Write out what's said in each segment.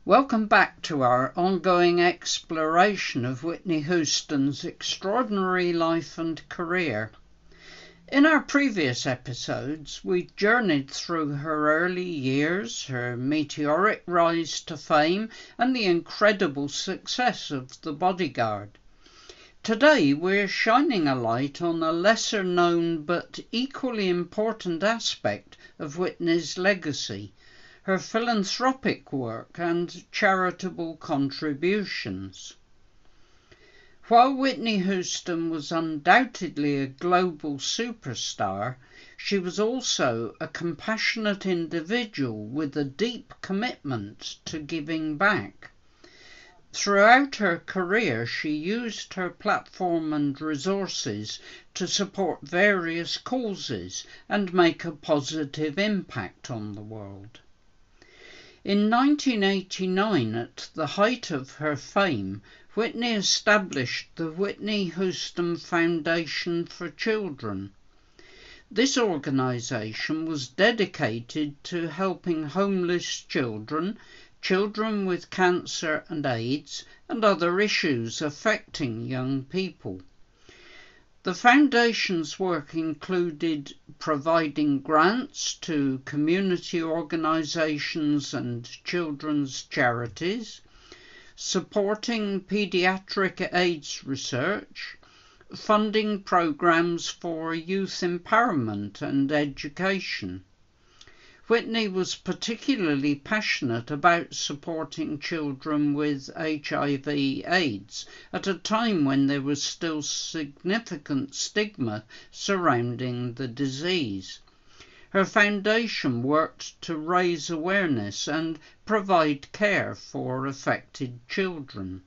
Welcome back to our ongoing exploration of Whitney Houston's extraordinary life and career. In our previous episodes, we journeyed through her early years, her meteoric rise to fame, and the incredible success of The Bodyguard. Today, we're shining a light on a lesser-known but equally important aspect of Whitney's legacy: her philanthropic work and charitable contributions. While Whitney Houston was undoubtedly a global superstar, she was also a compassionate individual with a deep commitment to giving back. Throughout her career, she used her platform and resources to support various causes and make a positive impact on the world. In 1989, at the height of her fame, Whitney established the Whitney Houston Foundation for Children. This organization was dedicated to helping homeless children, children with cancer and AIDS, and other issues affecting young people. The Foundation's work included providing grants to community organizations and children's charities, supporting pediatric AIDS research, funding programs for youth empowerment and education. Whitney was particularly passionate about supporting children with HIV/AIDS at a time when there was still significant stigma surrounding the disease. Her foundation worked to raise awareness and provide care for affected children.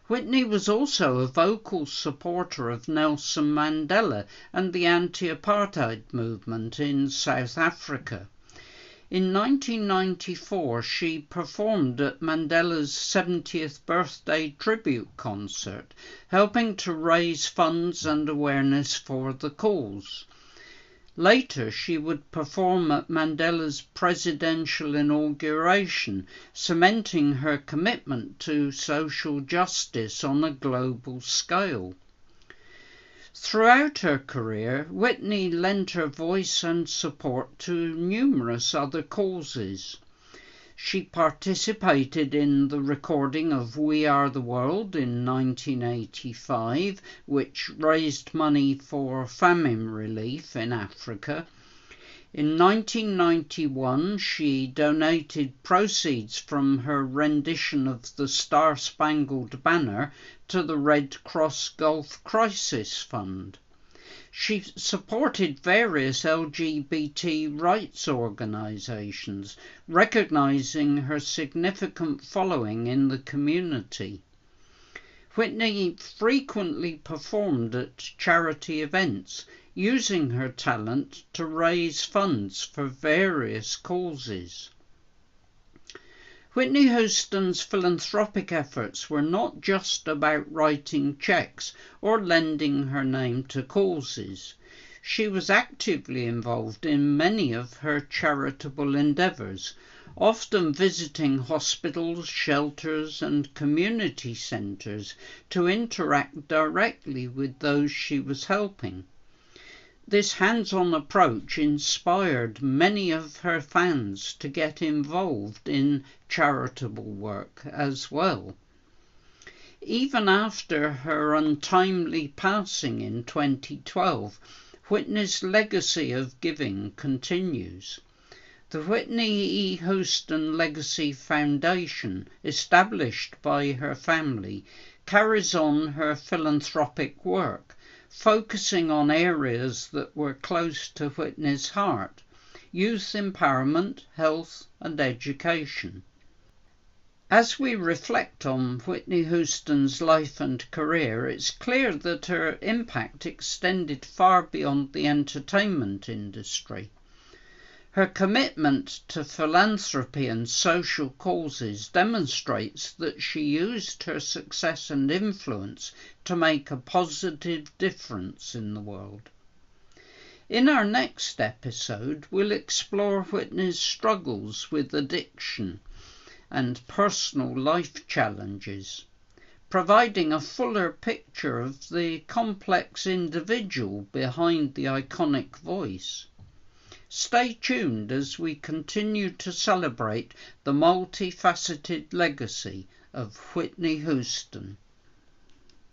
Whitney was also a vocal supporter of Nelson Mandela and the anti-apartheid movement in South Africa. In 1994, she performed at Mandela's 70th birthday tribute concert, helping to raise funds and awareness for the cause. Later, she would perform at Mandela's presidential inauguration, cementing her commitment to social justice on a global scale. Throughout her career, Whitney lent her voice and support to numerous other causes. She participated in the recording of We Are the World in 1985, which raised money for famine relief in Africa. In 1991, she donated proceeds from her rendition of the Star-Spangled Banner to the Red Cross Gulf Crisis Fund. She supported various LGBT rights organizations, recognizing her significant following in the community. Whitney frequently performed at charity events, using her talent to raise funds for various causes. Whitney Houston's philanthropic efforts were not just about writing checks or lending her name to causes. She was actively involved in many of her charitable endeavors, often visiting hospitals, shelters, and community centers to interact directly with those she was helping. This hands-on approach inspired many of her fans to get involved in charitable work as well. Even after her untimely passing in 2012, Whitney's legacy of giving continues. The Whitney E. Houston Legacy Foundation, established by her family, carries on her philanthropic work, focusing on areas that were close to Whitney's heart: youth empowerment, health, and education. As we reflect on Whitney Houston's life and career, it's clear that her impact extended far beyond the entertainment industry. Her commitment to philanthropy and social causes demonstrates that she used her success and influence to make a positive difference in the world. In our next episode, we'll explore Whitney's struggles with addiction and personal life challenges, providing a fuller picture of the complex individual behind the iconic voice. Stay tuned as we continue to celebrate the multifaceted legacy of Whitney Houston.